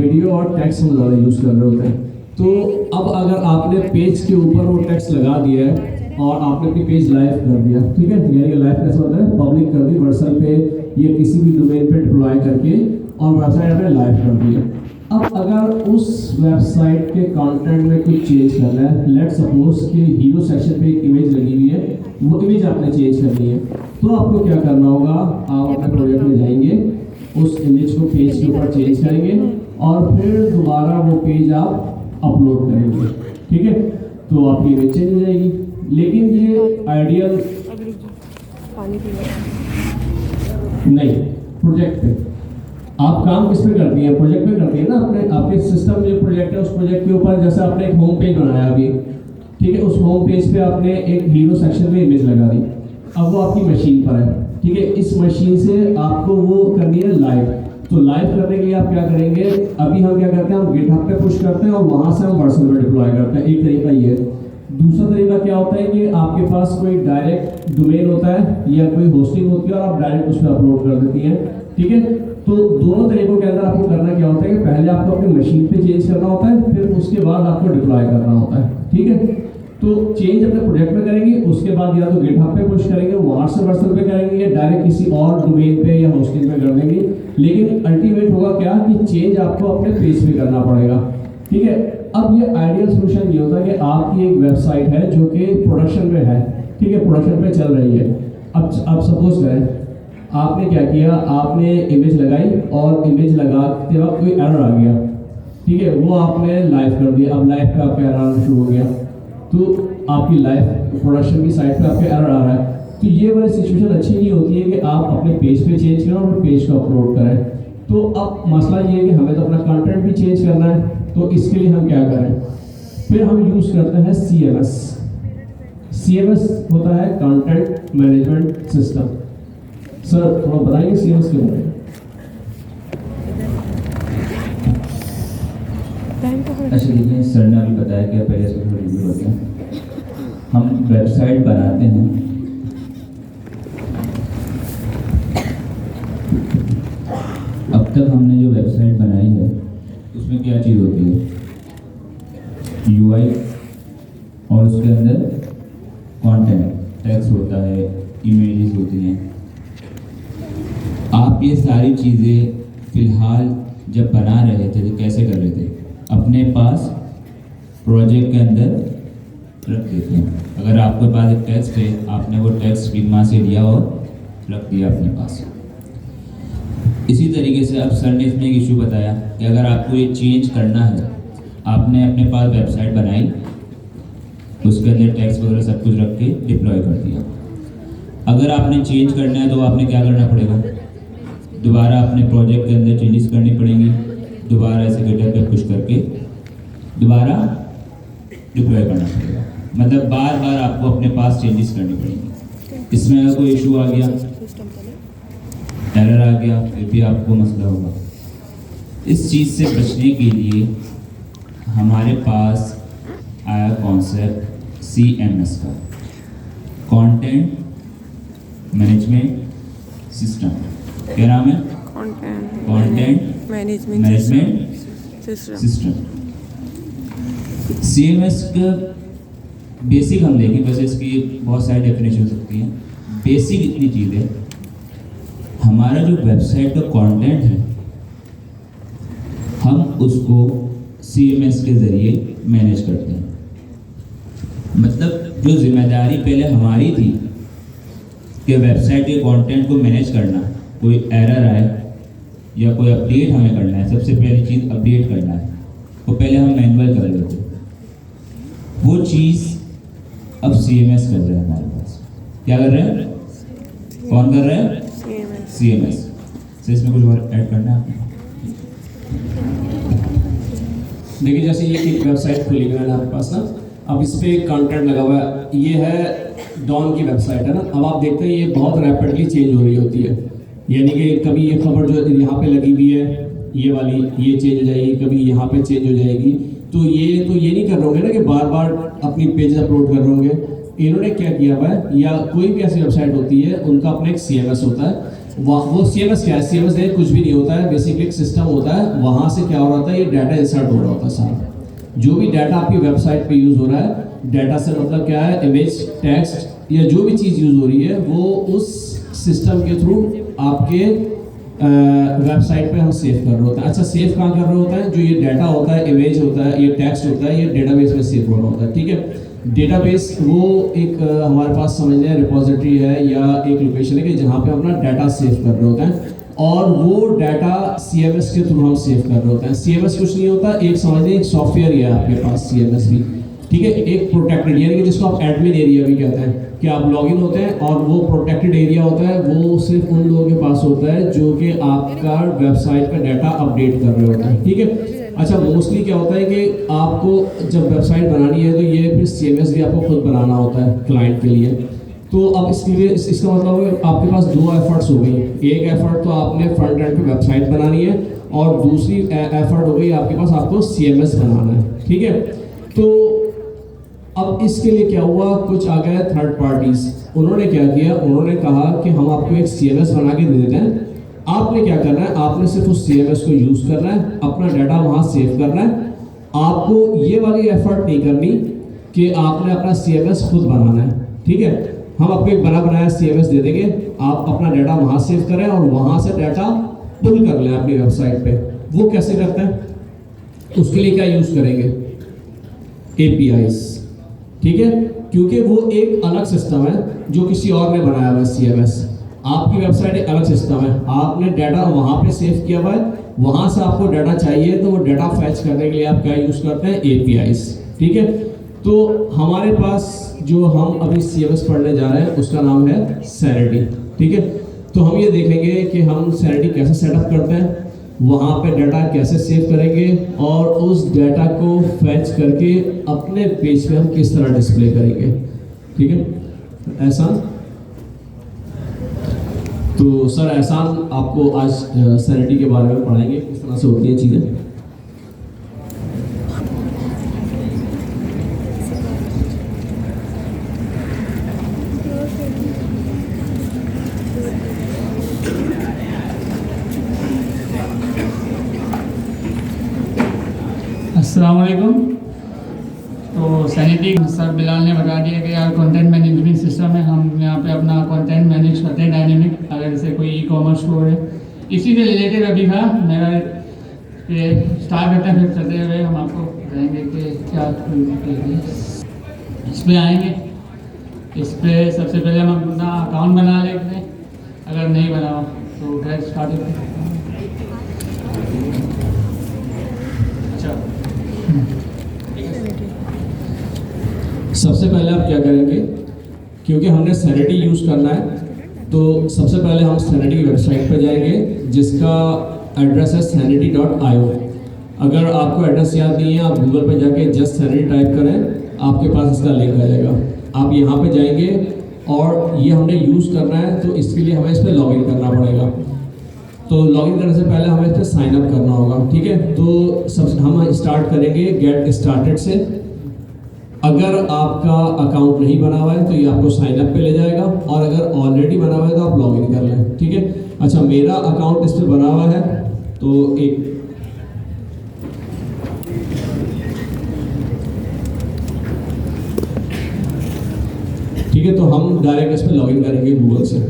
Video और text हम ज़्यादा यूज़ कर रहे होते हैं। तो अब अगर आपने पेज के ऊपर वो टेक्स्ट लगा दिया है और आपने अपनी पेज लाइव कर दिया, ठीक है, यानी लाइव कैसे होता है, पब्लिक कर दी व्हाट्सएप पे या किसी भी डोमेन पे डिप्लॉय करके और वेबसाइट पे लाइव कर दिया। अब अगर उस वेबसाइट के कंटेंट में कुछ चेंज करना है, लेट्स सपोज कि हीरो सेक्शन पे एक इमेज लगी हुई है, वो इमेज आपने चेंज करनी है, तो आपको क्या करना होगा, आप अपने प्रोजेक्ट में जाएंगे, उस इमेज को पेज के ऊपर चेंज करेंगे और फिर दोबारा वो पेज आप अपलोड करेंगे, ठीक है, तो आपकी इमेज चेंज हो जाएगी। लेकिन ये आइडियल नहीं, प्रोजेक्ट पे आप काम किस पे करती हैं, प्रोजेक्ट पे करती है ना, अपने आपके सिस्टम में प्रोजेक्ट है, उस प्रोजेक्ट के ऊपर जैसे आपने एक होम पेज बनाया अभी, ठीक है, उस होम पेज पे आपने एक हीरो सेक्शन में इमेज लगा दी, अब वो आपकी मशीन पर है, ठीक है, इस मशीन से आपको वो करनी है लाइव। तो लाइव करने के लिए आप क्या करेंगे, अभी हम क्या करते हैं, हम गिटहब पे पुश करते हैं और वहां से हम व्हाट्सएप पे डिप्लॉय करते हैं, एक तरीका ये है। दूसरा तरीका क्या होता है कि आपके पास कोई डायरेक्ट डोमेन होता है या कोई होस्टिंग होती है और आप डायरेक्ट उस पर अपलोड कर देती हैं, ठीक है। तो दोनों तरीकों के अंदर आपको करना क्या होता है कि पहले आपको अपनी मशीन पे चेंज करना होता है, फिर उसके बाद आपको डिप्लॉय करना होता है, ठीक है। तो चेंज अपने प्रोजेक्ट में करेंगे, उसके बाद या तो गिटहब पे पुश करेंगे, वहां से व्हाट्सएप पे करेंगे, या डायरेक्ट किसी और डोमेन पे या होस्टिंग पे कर देंगे। लेकिन अल्टीमेट होगा क्या कि चेंज आपको अपने पेज पे करना पड़ेगा, ठीक है। अब ये आइडियल सोल्यूशन ये होता है कि आपकी एक वेबसाइट है जो कि प्रोडक्शन में है, ठीक है, प्रोडक्शन पे चल रही है। अब सपोज करें आपने क्या किया, आपने इमेज लगाई और इमेज लगाते वक्त कोई एरर आ गया, ठीक है, वो आपने लाइव कर दिया, अब लाइव पे आपका एरर शुरू हो गया, तो आपकी लाइव प्रोडक्शन की साइट पे आपका एरर आ रहा है। तो ये वाली सिचुएशन अच्छी नहीं होती है कि आप अपने पेज पे चेंज करें और पेज को अपलोड करें। तो अब मसला ये है कि हमें तो अपना कंटेंट भी चेंज करना है, तो इसके लिए हम क्या करें, फिर हम यूज़ करते हैं CMS। CMS होता है कंटेंट मैनेजमेंट सिस्टम। सर थोड़ा बताएंगे CMS के बारे में? अच्छा देखिए, सर ने अभी बताया कि पहले इसको थोड़ा रिव्यू होते हैं। हम वेबसाइट बनाते हैं, अब तक हमने जो वेबसाइट बनाई है उसमें क्या चीज़ होती है, UI और उसके अंदर कंटेंट, टेक्स्ट होता है, इमेजेस होती हैं। आप ये सारी चीज़ें फ़िलहाल जब बना रहे थे तो कैसे कर रहे थे, अपने पास प्रोजेक्ट के अंदर रख देते हैं। अगर आपके पास एक टेक्स्ट है, आपने वो टेक्स्ट फिग्मा से लिया और रख दिया अपने पास। इसी तरीके से अब सर ने इसमें एक इशू बताया कि अगर आपको ये चेंज करना है, आपने अपने पास वेबसाइट बनाई, उसके अंदर टेक्स्ट वगैरह सब कुछ रख के डिप्लॉय कर दिया। अगर आपने चेंज करना है तो आपने क्या करना पड़ेगा, दोबारा अपने प्रोजेक्ट के अंदर चेंजेस करनी पड़ेंगी, दोबारा ऐसे गिटहब पे पुश करके दोबारा डिप्लॉय करना पड़ेगा। मतलब बार बार आपको अपने पास चेंजेस करनी पड़ेंगी। इसमें अगर कोई इशू आ गया, एरर आ गया, फिर भी आपको मसला होगा। इस चीज़ से बचने के लिए हमारे पास आया कॉन्सेप्ट CMS का, कंटेंट मैनेजमेंट सिस्टम। क्या नाम है? Content management system. CMS का बेसिक हम देखें, वैसे इसकी बहुत सारी डेफिनेशन हो सकती हैं। बेसिक इतनी चीज़ है, हमारा जो वेबसाइट का कंटेंट है हम उसको CMS के ज़रिए मैनेज करते हैं। मतलब जो जिम्मेदारी पहले हमारी थी कि वेबसाइट के कंटेंट को मैनेज करना, कोई एरर आए या कोई अपडेट हमें करना है, सबसे पहली चीज़ अपडेट करना है, वो पहले हम मैनुअल कर रहे थे, वो चीज़ अब CMS कर रहे हैं हमारे पास। क्या कर रहे हैं? कौन कर रहे हैं? CMS। तो इसमें कुछ और ऐड करना है आपने? देखिए जैसे ये एक वेबसाइट खुली हुई है आपके पास ना, अब इस पे कंटेंट लगा हुआ है, ये है डॉन की वेबसाइट है ना। अब आप देखते हैं ये बहुत रैपिडली चेंज हो रही होती है, यानी कि कभी ये खबर जो यहाँ पे लगी हुई है ये वाली ये चेंज हो जाएगी, कभी यहाँ पे चेंज हो जाएगी। तो ये नहीं कर रहे होंगे ना कि बार बार अपनी पेज अपलोड कर रहे होंगे। इन्होंने क्या किया हुआ है, या कोई भी ऐसी वेबसाइट होती है उनका अपना एक CMS होता है, वो CMS क्या है? CMS देखिए कुछ भी नहीं होता है, बेसिकली एक सिस्टम होता है, वहाँ से क्या हो रहा होता है, ये डाटा इंसर्ट हो रहा होता है सारा। जो भी डाटा आपकी वेबसाइट पे यूज़ हो रहा है, डाटा से मतलब क्या है, इमेज, टेक्स्ट या जो भी चीज़ यूज़ हो रही है, वो उस सिस्टम के थ्रू आपके वेबसाइट पे हम सेव कर रहे होते हैं। अच्छा, सेव कहाँ कर रहे होते हैं? जो ये डाटा होता है, इमेज होता है, ये टेक्स्ट होता है, ये डेटाबेस में सेव हो रहा होता है। ठीक है, डेटाबेस वो एक हमारे पास समझ लें रिपोजिटरी है या एक लोकेशन है कि जहाँ पे हम अपना डाटा सेव कर रहे होते हैं, और वो डाटा CMS के थ्रू हम सेव कर रहे होते हैं। CMS कुछ नहीं होता, एक समझ लें एक सॉफ्टवेयर ही है आपके पास CMS भी। ठीक है, एक प्रोटेक्टेड, यानी कि जिसको आप एडमिन एरिया भी कहते हैं, कि आप लॉगिन होते हैं और वो प्रोटेक्टेड एरिया होता है, वो सिर्फ उन लोगों के पास होता है जो कि आपका वेबसाइट का डाटा अपडेट कर रहे होते हैं। ठीक है, अच्छा, मोस्टली क्या होता है कि आपको जब वेबसाइट बनानी है तो ये फिर CMS भी आपको खुद बनाना होता है क्लाइंट के लिए। तो अब इसके लिए इसका मतलब है आपके पास दो एफर्ट्स हो गई। एक एफर्ट तो आपने फ्रंट एंड पे वेबसाइट बनानी है, और दूसरी एफर्ट हो गई आपके पास आपको CMS बनाना है। ठीक है, तो अब इसके लिए क्या हुआ, कुछ आ गए थर्ड पार्टीज। उन्होंने क्या किया, उन्होंने कहा कि हम आपको एक CMS बना के दे देते हैं, आपने क्या करना है, आपने सिर्फ उस CMS को यूज करना है, अपना डाटा वहां सेव करना है। आपको ये वाली एफर्ट नहीं करनी कि आपने अपना CMS खुद बनाना है। ठीक है, हम आपको एक बना बनाया CMS दे देंगे, आप अपना डाटा वहां सेव करें और वहां से डाटा पुल कर लें अपनी वेबसाइट पे। वो कैसे करते हैं, उसके लिए क्या यूज करेंगे, APIs। ठीक है, क्योंकि वो एक अलग सिस्टम है जो किसी और ने बनाया हुआ है। CMS आपकी वेबसाइट एक अलग सिस्टम है, आपने डाटा वहाँ पे सेव किया हुआ है, वहाँ से आपको डाटा चाहिए तो वो डाटा फैच करने के लिए आप क्या यूज़ करते हैं, APIs। ठीक है, तो हमारे पास जो हम अभी CMS पढ़ने जा रहे हैं उसका नाम है Sanity। ठीक है, तो हम ये देखेंगे कि हम Sanity कैसे सेटअप करते हैं, वहाँ पे डाटा कैसे सेव करेंगे, और उस डाटा को फैच करके अपने पेज पे हम किस तरह डिस्प्ले करेंगे। ठीक है, एहसान। तो सर एहसान आपको आज Sanity के बारे में पढ़ाएंगे, किस तरह से होती हैं चीज़ें। अस्सलाम वालेकुम। तो Sanity सर बिलाल ने बता दिया कि यार कंटेंट मैनेजमेंट सिस्टम है, हम यहाँ पे अपना कंटेंट मैनेज करते हैं डायनेमिक, अगर जैसे कोई ई-कॉमर्स स्टोर है। इसी से रिलेटेड अभी था मेरा, स्टार्ट करते हैं, फिर चलते हुए हम आपको बताएंगे कि क्या इस पर आएंगे। इस पर सबसे पहले हम अपना अकाउंट बना लेते हैं, अगर नहीं बना हो तो फिर स्टार्ट करते हैं। सबसे पहले आप क्या करेंगे, क्योंकि हमने Sanity यूज़ करना है, तो सबसे पहले हम Sanity की वेबसाइट पर जाएंगे जिसका एड्रेस है sanity.io। अगर आपको एड्रेस याद नहीं है, आप गूगल पे जाके जस्ट Sanity टाइप करें, आपके पास इसका लिंक आ जाएगा। आप यहाँ पे जाएंगे और ये हमने यूज़ करना है, तो इसके लिए हमें इस पर लॉगिन करना पड़ेगा। तो लॉगिन करने से पहले हमें इस पर साइन अप करना होगा। ठीक है, तो हम स्टार्ट करेंगे गेट स्टार्टेड से। अगर आपका अकाउंट नहीं बना हुआ है तो ये आपको साइन अप पे ले जाएगा, और अगर ऑलरेडी बना हुआ है तो आप लॉगिन कर लें। ठीक है, अच्छा, मेरा अकाउंट इस पर बना हुआ है, तो एक ठीक है, तो हम डायरेक्ट इस पर लॉगिन करेंगे गूगल से।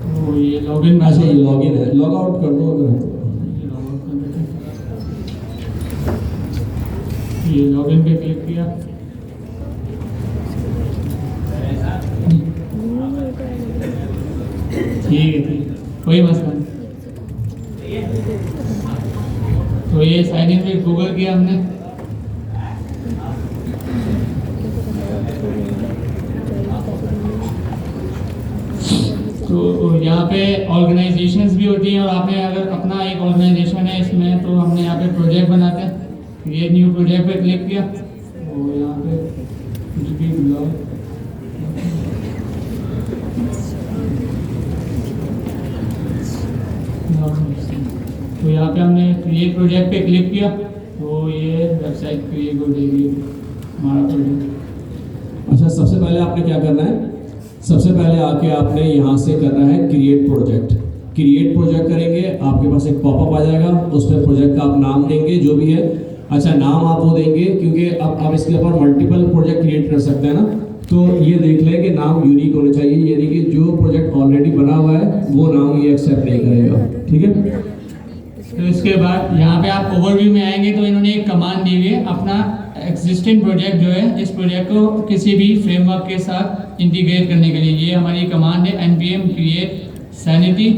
तो ये लॉगिन, अच्छा, ये लॉगिन है, लॉग आउट कर दो अगर ये लॉगिन पे क्लिक किया। ठीक है, कोई मसला नहीं। तो ये साइन इन में गूगल किया हमने। तो यहाँ पे ऑर्गेनाइजेशंस भी होती हैं, और आपने अगर अपना एक ऑर्गेनाइजेशन है इसमें, तो हमने यहाँ पे प्रोजेक्ट बनाते हैं। ये न्यू प्रोजेक्ट पे क्लिक किया, और यहाँ पे कुछ भी ब्लॉग, तो यहाँ पे हमने क्रिएट प्रोजेक्ट पे क्लिक किया, तो ये वेबसाइट क्रिएट हो जाएगी हमारा प्रोजेक्ट। अच्छा, सबसे पहले आपने क्या करना है, सबसे पहले आके आपने यहाँ से करना है क्रिएट प्रोजेक्ट। क्रिएट प्रोजेक्ट करेंगे, आपके पास एक पॉपअप आ जाएगा, उसमें प्रोजेक्ट का आप नाम देंगे जो भी है। अच्छा, नाम आप वो देंगे क्योंकि अब आप इसके ऊपर मल्टीपल प्रोजेक्ट क्रिएट कर सकते हैं ना, तो ये देख लें कि नाम यूनिक होना चाहिए, यानी कि जो प्रोजेक्ट ऑलरेडी बना हुआ है वो नाम ये एक्सेप्ट नहीं करेगा, ठीक है। तो इसके बाद यहाँ पे आप ओवरव्यू में आएंगे तो इन्होंने एक कमांड दी हुई है, अपना एग्जिस्टिंग प्रोजेक्ट जो है इस प्रोजेक्ट को किसी भी फ्रेमवर्क के साथ इंटीग्रेट करने के लिए ये हमारी कमांड है npm create sanity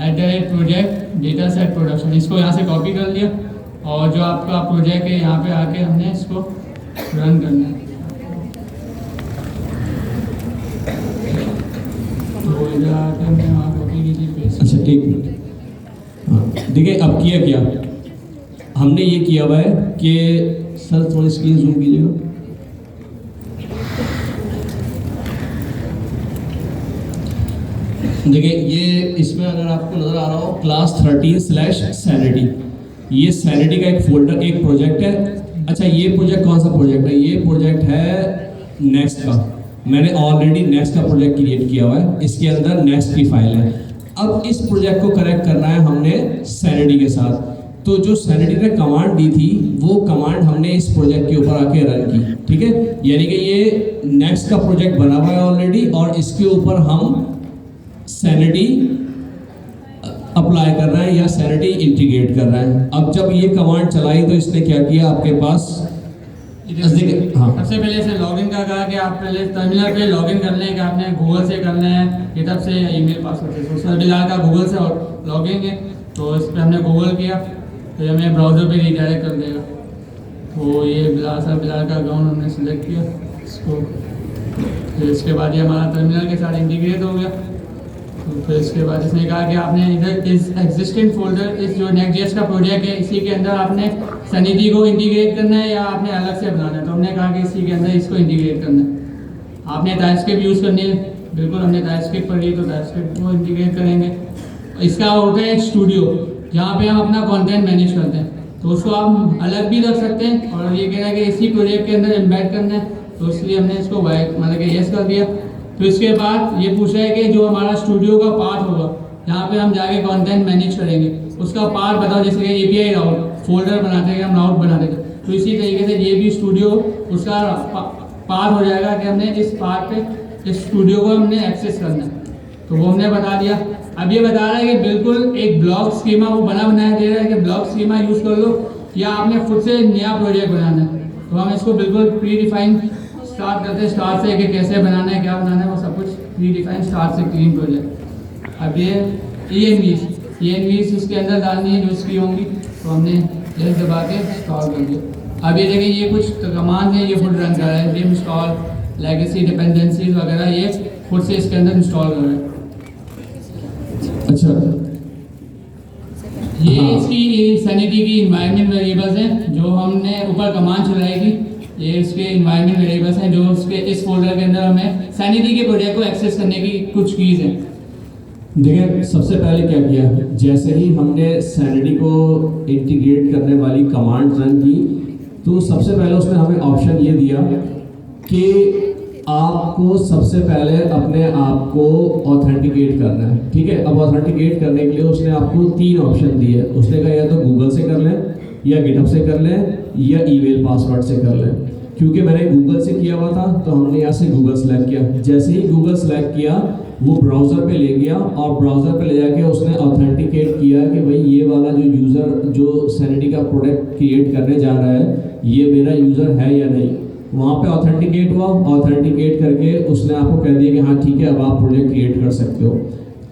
@project dataset production। इसको यहाँ से कॉपी कर लिया और जो आपका प्रोजेक्ट है यहाँ पे आके हमने इसको रन करना है। तो इधर आके हमने वहाँ कॉपी की थी पेस्ट। अच्छा, एक मिनट। हाँ, देखिए अब किया क्या हमने, ये किया हुआ है कि सर थोड़ी स्क्रीन जूम कीजिएगा। देखिए ये इसमें अगर आपको नजर आ रहा हो क्लास 13/sanity, ये सैनिटी का एक फोल्डर, एक प्रोजेक्ट है। अच्छा, ये प्रोजेक्ट कौन सा प्रोजेक्ट है? ये प्रोजेक्ट है नेक्स्ट का। मैंने ऑलरेडी नेक्स्ट का प्रोजेक्ट क्रिएट किया हुआ है, इसके अंदर नेक्स्ट की फाइल है। अब इस प्रोजेक्ट को कनेक्ट करना है हमने सैनिटी के साथ। तो जो सैनिटी ने कमांड दी थी वो कमांड हमने इस प्रोजेक्ट के ऊपर आके रन की, ठीक है। यानी कि ये नेक्स्ट का प्रोजेक्ट बना हुआ है ऑलरेडी और इसके ऊपर हम सैनिटी अप्लाई कर रहे हैं या सैनिटी इंटीग्रेट कर रहे हैं। अब जब ये कमांड चलाई तो इसने क्या किया, आपके पास हाँ, सबसे पहले से लॉगिन का कहा कि आप पहले टर्मिनल पे लॉगिन कर लें कि आपने गूगल से करना है, गिटहब से या ईमेल पासवर्ड से। तो सर बिलाल का गूगल से लॉगिन है, तो इस पर हमने गूगल किया तो ये हमें ब्राउज़र पे रीडायरेक्ट कर देगा। तो ये बिलाल का अकाउंट हमने सिलेक्ट किया इसको, फिर इसके बाद ये हमारा टर्मिनल के साथ इंटीग्रेट हो गया। तो फिर इसके बाद इसने कहा कि आपने इधर इस एग्जिस्टिंग फोल्डर, इस जो नेक्स्ट.जेएस का प्रोजेक्ट है इसी के अंदर आपने सैनिटी को इंटीग्रेट करना है या आपने अलग से बनाना है। तो हमने कहा कि इसी के अंदर इसको इंटीग्रेट करना है। आपने टाइपस्क्रिप्ट यूज़ करनी है, बिल्कुल हमने टाइपस्क्रिप्ट पढ़ी तो टाइपस्क्रिप्ट को इंटीग्रेट करेंगे। इसका होता है स्टूडियो, जहाँ पे हम अपना कंटेंट मैनेज करते हैं, तो उसको आप अलग भी रख सकते हैं। और ये कह रहा है कि इसी प्रोजेक्ट के अंदर एम्बेड करना है, तो इसलिए हमने इसको मतलब कि येस कर दिया। तो इसके बाद ये पूछा है कि जो हमारा स्टूडियो का पार्ट होगा जहाँ पे हम जाके कंटेंट मैनेज करेंगे उसका पार्ट बताओ। जैसे कि एपीआई राउट फोल्डर बनाते हैं, हम राउट बनाते थे, तो इसी तरीके से ये भी स्टूडियो उसका पार्ट हो जाएगा कि हमने इस पार्ट पे इस स्टूडियो को हमने एक्सेस करना है। तो वो हमने बता दिया। अब ये बता रहा है कि बिल्कुल एक ब्लॉक स्कीमा वो बनाया दे रहा है कि ब्लॉक स्कीमा यूज़ कर लो या आपने खुद से नया प्रोजेक्ट बनाना है। तो हम इसको बिल्कुल प्री डिफाइन स्टार्ट करते हैं, स्टार्ट से कि कैसे बनाना है, क्या बनाना है, वो सब कुछ प्री डिफाइन स्टार्ट से क्लीन प्रोजेक्ट। अब ये ENVs इसके अंदर डालनी है जो इसकी होंगी, तो हमने ये दबा के इंस्टॉल कर दिया। अब ये देखिए ये कुछ कमांड है, ये खुद रन कर रहा है, जिम इंस्टॉल लेगेसी डिपेंडेंसीज वगैरह ये खुद से इसके अंदर इंस्टॉल कर रहा है। अच्छा, ये इसकी सैनिटी की इन्वायरमेंट वेरिएबल्स हैं जो हमने ऊपर कमांड चलाएगी। ये इसके इन्वायरमेंट वेरिएबल्स हैं जो उसके इस फोल्डर के अंदर हमें सैनिटी के प्रोजेक्ट को एक्सेस करने की कुछ कीज़ हैं। देखिए सबसे पहले क्या किया, जैसे ही हमने सैनिटी को इंटीग्रेट करने वाली कमांड रन की तो सबसे पहले उसने हमें ऑप्शन ये दिया कि आपको सबसे पहले अपने आप को ऑथेंटिकेट करना है, ठीक है। अब ऑथेंटिकेट करने के लिए उसने आपको 3 ऑप्शन दिए। उसने कहा या तो गूगल से कर लें या गिटहब से कर लें या ईमेल पासवर्ड से कर लें। क्योंकि मैंने गूगल से किया हुआ था तो हमने यहाँ से गूगल सेलेक्ट किया। जैसे ही गूगल सेलेक्ट किया वो ब्राउज़र पे ले गया और ब्राउज़र पे ले जाके उसने ऑथेंटिकेट किया कि भाई ये वाला जो यूज़र जो सैनिटी का प्रोडक्ट क्रिएट करने जा रहा है ये मेरा यूज़र है या नहीं। वहाँ पे ऑथेंटिकेट हुआ, ऑथेंटिकेट करके उसने आपको कह दिया कि हाँ ठीक है अब आप प्रोजेक्ट क्रिएट कर सकते हो।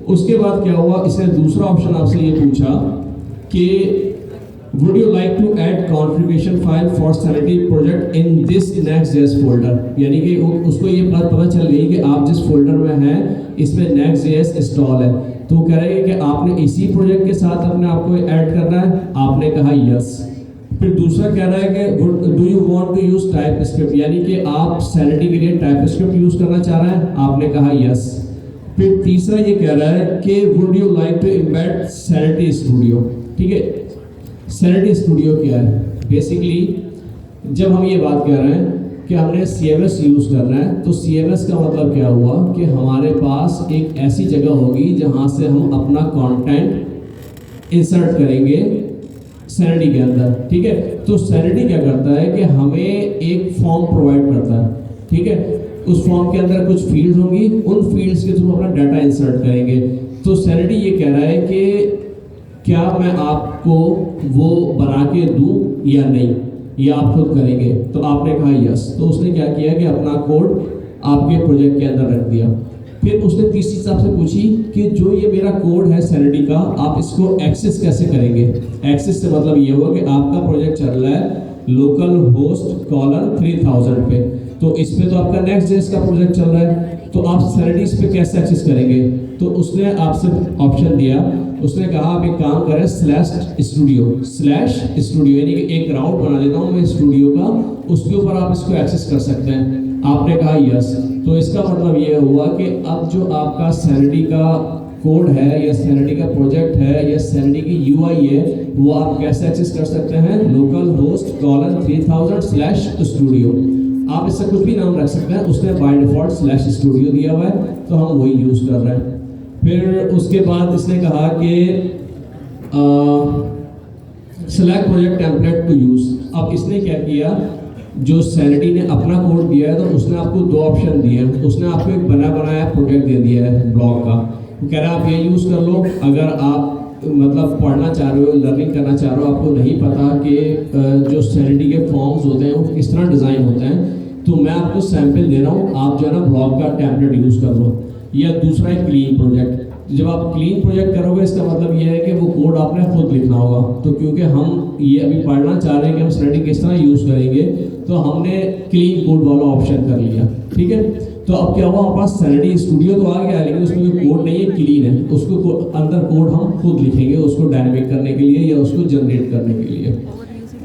उसके बाद क्या हुआ, इसने दूसरा ऑप्शन आपसे ये पूछा कि would you like to add configuration file for Sanity project in this Next JS folder, यानी कि उसको ये बात पता चल गई कि आप जिस फोल्डर में हैं इसमें नेक्स्ट.जेएस इंस्टॉल है। तो कह रहे हैं कि आपने इसी प्रोजेक्ट के साथ अपने आप को ऐड करना है। आपने कहा यस। फिर दूसरा कह रहा है कि do you want to use TypeScript, यानी कि आप सैनिटी के लिए टाइपस्क्रिप्ट यूज करना चाह रहे हैं। आपने कहा यस। फिर तीसरा ये कह रहा है कि would you like to embed Sanity Studio, ठीक है। सैनिटी स्टूडियो क्या है? बेसिकली जब हम ये बात कर रहे हैं कि हमने CMS यूज़ करना है। तो CMS का मतलब क्या हुआ कि हमारे पास एक ऐसी जगह होगी जहाँ से हम अपना कंटेंट इंसर्ट करेंगे सैनिटी के अंदर, ठीक है। तो सैनिटी क्या करता है कि हमें एक फॉर्म प्रोवाइड करता है, ठीक है। उस फॉर्म के अंदर कुछ फील्ड्स होंगी, उन फील्ड्स के थ्रू अपना डाटा इंसर्ट करेंगे। तो सैनिटी ये कह रहा है कि क्या मैं आपको वो बना के दूं या नहीं, या आप खुद करेंगे। तो आपने कहा यस। तो उसने क्या किया कि अपना कोड आपके प्रोजेक्ट के अंदर रख दिया। फिर उसने तीसरी चीज़ आपसे पूछी कि जो ये मेरा कोड है सैनिटी का, आप इसको एक्सेस कैसे करेंगे। एक्सेस से मतलब ये हुआ कि आपका प्रोजेक्ट चल रहा है लोकल होस्ट कॉलर 3000 पे, तो इस पे तो आपका नेक्स्ट.js का प्रोजेक्ट चल रहा है, तो आप सैनिटी इस पे कैसे एक्सेस करेंगे। तो उसने आपसे ऑप्शन दिया, उसने कहा आप एक काम करें /studio यानी कि एक राउट बना देता हूँ मैं स्टूडियो का, उसके ऊपर आप इसको एक्सेस कर सकते हैं। आपने कहा यस। तो इसका मतलब ये हुआ कि अब जो आपका सैनिटी का कोड है या सैनिटी का प्रोजेक्ट है या सैनिटी की UI है, वो आप कैसे एक्सेस कर सकते हैं, लोकल होस्ट कॉलर 3000/studio। आप इससे कुछ भी नाम रख सकते हैं, उसने बाय डिफॉल्ट /studio दिया हुआ है, तो हम वही यूज़ कर रहे हैं। फिर उसके बाद इसने कहा कि select project template to use. अब इसने क्या किया, जो सैनिटी ने अपना कोड दिया है तो उसने आपको दो ऑप्शन दिए हैं। उसने आपको एक बना बनाया प्रोजेक्ट दे दिया है ब्लॉग का, वो कह रहा है आप ये यूज़ कर लो। अगर आप मतलब पढ़ना चाह रहे हो, लर्निंग करना चाह रहे हो, आपको नहीं पता कि जो सैनिटी के फॉर्म्स होते हैं वो किस तरह डिज़ाइन होते हैं, तो मैं आपको सैम्पल दे रहा हूँ, आप जो है ना ब्लॉग का टेम्पलेट यूज़ कर लो। या दूसरा है क्लीन प्रोजेक्ट। जब आप क्लीन प्रोजेक्ट करोगे इसका मतलब ये है कि वो कोड आपने खुद लिखना होगा। तो क्योंकि हम ये अभी पढ़ना चाह रहे हैं कि हम सैनिटी किस तरह यूज़ करेंगे, तो हमने क्लीन कोड वाला ऑप्शन कर लिया, ठीक है। तो अब क्या हुआ, हमारे पास सैनिटी स्टूडियो तो आ गया, लेकिन उसमें कोई कोड नहीं है, क्लीन है। उसको अंदर कोड हम खुद लिखेंगे उसको डायनेमिक करने के लिए या उसको जनरेट करने के लिए।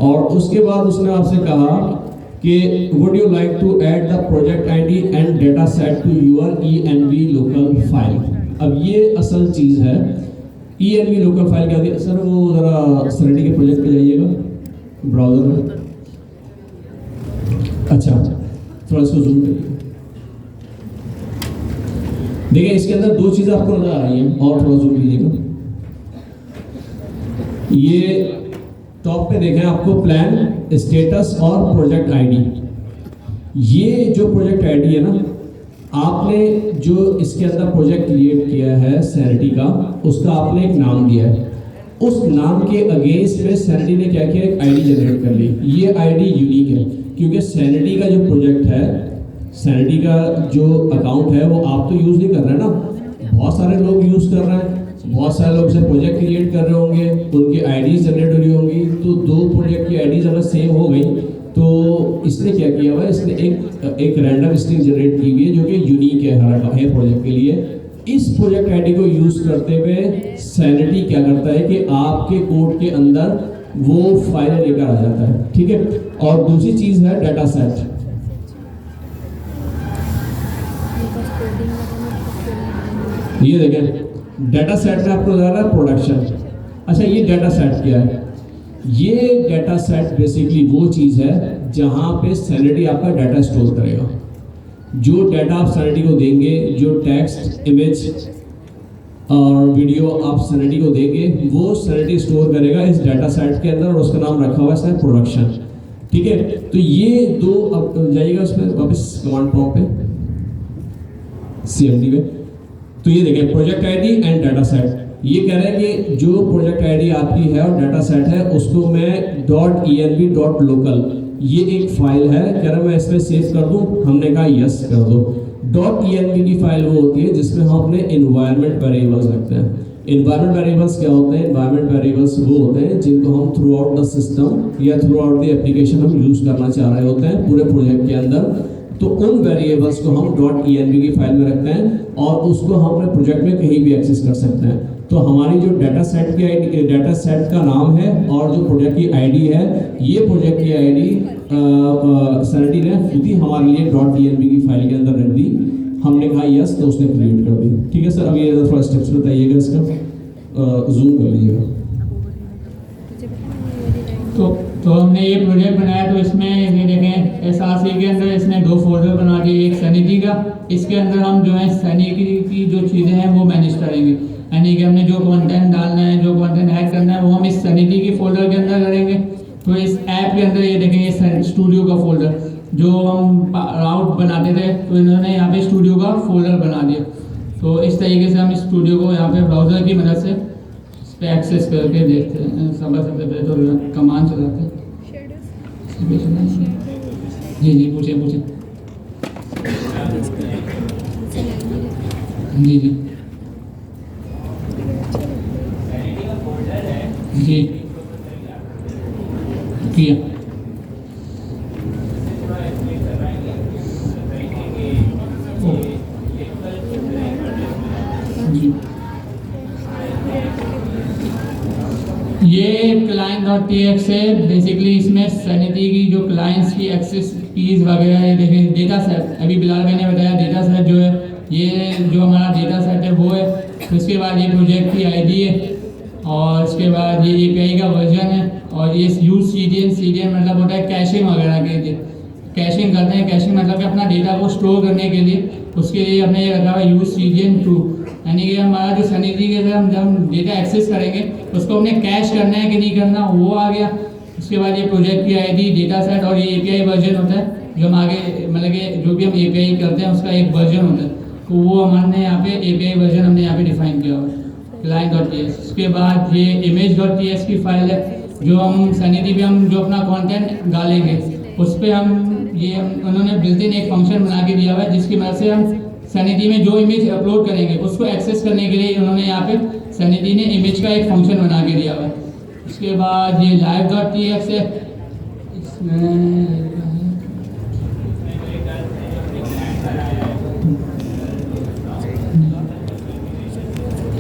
और उसके बाद उसने आपसे कहा कि would you like to add the project ID and data set to your env local file। अब ये असल चीज़ है। env local file क्या होती है सर, वो ज़रा सैनिटी के प्रोजेक्ट पे जाइएगा ब्राउज़र में। अच्छा, थोड़ा इसको जूम करिए। देखिए इसके अंदर दो चीज़ें आपको नजर आ रही हैं, और थोड़ा जूम कीजिएगा। ये टॉप पे देखें आपको प्लान, स्टेटस और प्रोजेक्ट आईडी। ये जो प्रोजेक्ट आईडी है ना, आपने जो इसके अंदर प्रोजेक्ट क्रिएट किया है सैनिटी का, उसका आपने एक नाम दिया है। उस नाम के अगेंस्ट में सैनिटी ने क्या किया, एक आईडी जनरेट कर ली। ये आईडी यूनिक है क्योंकि सैनिटी का जो प्रोजेक्ट है, सैनिटी का जो अकाउंट है, वो आप तो यूज़ नहीं कर रहे ना, बहुत सारे लोग यूज़ कर रहे हैं। बहुत सारे लोग से प्रोजेक्ट क्रिएट कर रहे होंगे, उनकी आईडीज जनरेट हो रही होंगी। तो दो प्रोजेक्ट की आईडीज अगर सेम हो गई, तो इसने क्या किया हुआ है, इसने एक रैंडम स्ट्रिंग जनरेट की हुई है जो कि यूनिक है हर प्रोजेक्ट के लिए। इस प्रोजेक्ट आईडी को यूज़ करते हुए सैनिटी क्या करता है कि आपके कोड के अंदर वो फाइल लेकर आ जाता है, ठीक है। और दूसरी चीज़ है डाटा सेट। ये देखें डाटा सेट में आपको नजर आ रहा है प्रोडक्शन। अच्छा, ये डाटा सेट क्या है, ये डाटा सेट बेसिकली वो चीज़ है जहाँ पे सैनिटी आपका डाटा स्टोर करेगा। जो डाटा आप सैनिटी को देंगे, जो टेक्स्ट, इमेज और वीडियो आप सैनिटी को देंगे, वो सैनिटी स्टोर करेगा इस डाटा सेट के अंदर, और उसका नाम रखा हुआ है प्रोडक्शन, ठीक है। तो ये दो, अब जाइएगा उसमें वापस कमांड प्रॉम्प्ट पे, CMD में। तो ये देखिए project ID and data set. ये कह रहा है कि जो प्रोजेक्ट आईडी आपकी है और डाटा सेट है, उसको मैं .env.local, ये एक फाइल है, कह रहा है मैं इसमें सेव कर दूं। हमने कहा यस कर दो। .env की फाइल वो होती है जिसमें हम अपने इन्वायरमेंट वेरिएबल्स रखते हैं। इन्वायरमेंट वेरिएबल्स क्या होते हैं, इन्वायरमेंट वेरिएबल्स वो होते हैं जिनको हम थ्रू आउट द सिस्टम या थ्रू आउट द एप्लीकेशन हम यूज़ करना चाह रहे होते हैं पूरे प्रोजेक्ट के अंदर। तो उन वेरिएबल्स को हम .env की फाइल में रखते हैं और उसको हम अपने प्रोजेक्ट में कहीं भी एक्सेस कर सकते हैं। तो हमारी जो डाटा सेट की आईडी, डाटा सेट का नाम है और जो प्रोजेक्ट की आईडी है, ये प्रोजेक्ट की आईडी सैनिटी ने खुद ही हमारे लिए .env की फाइल के अंदर रख दी। हमने कहा यस, तो उसने क्रिएट कर दी, ठीक है सर। अब ये थोड़ा स्टेप्स बताइएगा, इसका जूम कर लीजिएगा। तो हमने ये प्रोजेक्ट बनाया, तो इसमें ये देखें SRC के अंदर इसने 2 फोल्डर बना दिए, एक सैनिटी का, इसके अंदर हम जो है सैनिटी की जो चीज़ें हैं वो मैनेज करेंगे, यानी कि हमने जो कंटेंट डालना है, जो कंटेंट ऐड करना है वो हम इस सैनिटी की फोल्डर के अंदर करेंगे। तो इस ऐप के अंदर ये देखेंगे स्टूडियो का फोल्डर, जो हम राउट बनाते थे तो इन्होंने यहाँ पे स्टूडियो का फोल्डर बना दिया। तो इस तरीके से हम इस स्टूडियो को यहाँ पे ब्राउज़र की मदद से इस पर एक्सेस करके देखते हैं। सबसे पहले तो कमांड चलाते हैं। जी जी पूछे जी जी जी किया जी। ये client.txt है, बेसिकली इसमें सैनिटी की जो क्लाइंट्स की एक्सेस कीज वगैरह है। देखें डेटा सेट, अभी बिलाल भाई ने बताया डेटा सेट जो है, ये जो हमारा डेटा सेट है वो है। तो इसके बाद ये प्रोजेक्ट की आईडी है, और इसके बाद ये API का वर्जन है, और ये यूज CDN मतलब होता है कैशिंग वगैरह के लिए, कैशिंग करते हैं। कैशिंग मतलब कि अपना डेटा को स्टोर करने के लिए, उसके लिए हमने ये रखा हुआ यूज CDN2, यानी कि हमारा जो सैनिटी के हम जब डेटा एक्सेस करेंगे उसको हमने कैश करना है कि नहीं करना, वो आ गया। उसके बाद ये प्रोजेक्ट की आईडी, डेटा सेट, और ये API वर्जन होता है जो हम आगे मतलब कि जो भी हम API करते हैं उसका एक वर्जन होता है, तो वो हमने यहाँ पे API वर्जन हमने यहाँ पे डिफाइन किया हुआ है client.ts। उसके बाद ये image.ts की फाइल है, जो हम सैनिटी पे हम जो अपना कंटेंट डालेंगे उस पर उन्होंने बिल्ट इन एक फंक्शन बना के दिया हुआ है, जिसकी मदद से हम सैनिटी में जो इमेज अपलोड करेंगे उसको एक्सेस करने के लिए उन्होंने यहाँ पे सैनिटी ने इमेज का एक फंक्शन बना के दिया हुआ है। उसके बाद ये live.txt है, इसमें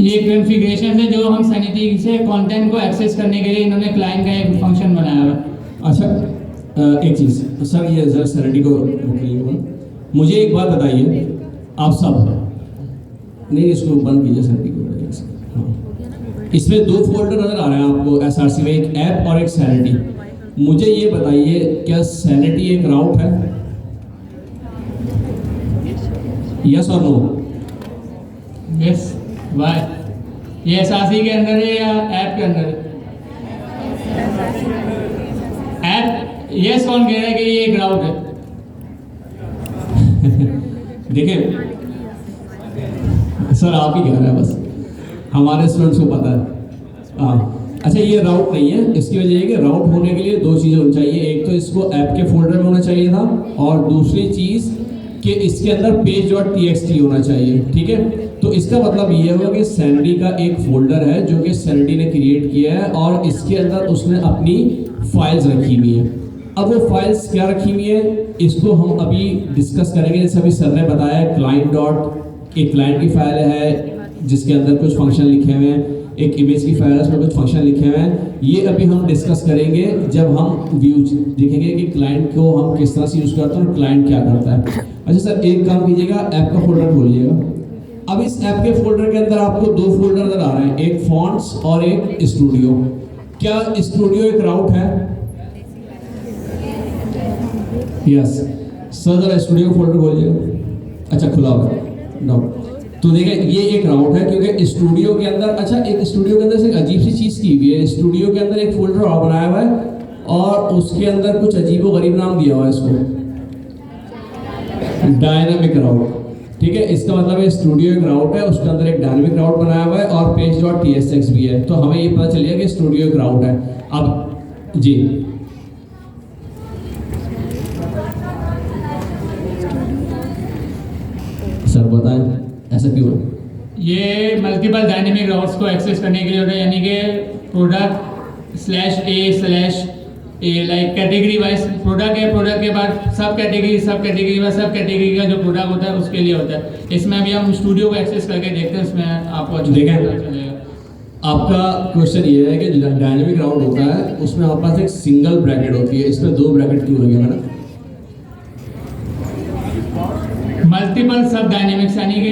ये कॉन्फ़िगरेशन है जो हम सैनिटी से कंटेंट को एक्सेस करने के लिए इन्होंने क्लाइंट का एक फंक्शन बनाया हुआ है। अच्छा एक चीज़ सर, ये जरा सैनिटी को मुझे एक बात बताइए, आप सब नहीं इसको बंद कीजिए सैनिटी को। हाँ, इसमें 2 फोल्डर नज़र आ रहे हैं आपको SRC में, एक ऐप और एक सैनिटी। मुझे ये बताइए क्या सैनिटी एक राउट है? यस और नो? यस। वाई ये SRC के अंदर है या ऐप के अंदर है? ऐप यस कौन कह रहा है कि ये एक राउट है? देखिए सर आप ही कह रहे हैं, बस हमारे स्टूडेंट्स को पता है। हाँ अच्छा, ये राउट नहीं है। इसकी वजह ये कि राउट होने के लिए 2 चीज़ें होनी चाहिए, एक तो इसको ऐप के फोल्डर में होना चाहिए था, और दूसरी चीज़ कि इसके अंदर page.txt होना चाहिए। ठीक है, तो इसका मतलब ये होगा कि सैनिटी का एक फोल्डर है जो कि सैनिटी ने क्रिएट किया है, और इसके अंदर उसने अपनी फाइल्स रखी हुई है। अब वो फाइल्स क्या रखी हुई है इसको हम अभी डिस्कस करेंगे। जैसे अभी सर ने बताया एक क्लाइंट की फाइल है जिसके अंदर कुछ फंक्शन लिखे हुए हैं, एक इमेज की फाइल है उसमें कुछ फंक्शन लिखे हुए हैं। ये अभी हम डिस्कस करेंगे जब हम व्यू देखेंगे कि क्लाइंट को हम किस तरह से यूज़ करते हैं और क्लाइंट क्या करता है। अच्छा सर एक काम कीजिएगा, ऐप का फोल्डर खोलिएगा। अब इस ऐप के फोल्डर के अंदर आपको 2 फोल्डर नजर आ रहे हैं, एक फॉन्ट्स और एक स्टूडियो। क्या स्टूडियो एक राउट है? यस सर, जरा स्टूडियो फोल्डर खोलिएगा। अच्छा खुला हुआ है, तो देखिए ये एक राउट है क्योंकि स्टूडियो के अंदर, अच्छा एक स्टूडियो के अंदर से एक अजीब सी चीज़ की हुई है। स्टूडियो के अंदर एक फोल्डर और बनाया हुआ है और उसके अंदर कुछ अजीब व गरीब नाम दिया हुआ है इसको, डायनामिक राउट। ठीक है, इसका मतलब है स्टूडियो एक राउट है, उसके अंदर एक डायनामिक राउट बनाया हुआ है और page.tsx भी है। तो हमें ये पता चल गया कि स्टूडियो एक राउट है। अब जी सर बताएं ऐसा क्यों है? ये मल्टीपल डायनेमिक राउट्स को एक्सेस करने के लिए होता है, यानी कि प्रोडक्ट/A/A लाइक कैटेगरी वाइज प्रोडक्ट है, प्रोडक्ट के बाद सब कैटेगरी का जो प्रोडक्ट होता है उसके लिए होता है। इसमें अभी हम स्टूडियो को एक्सेस करके देखते हैं, उसमें आपको अच्छा देखें पता चलेगा। आपका क्वेश्चन ये है कि डायनेमिक राउट होता है उसमें हमारे पास एक सिंगल ब्रैकेट होती है, इसमें 2 ब्रैकेट क्यों लगे मैडम? मल्टीपल सब डायनेमिक्स यानी कि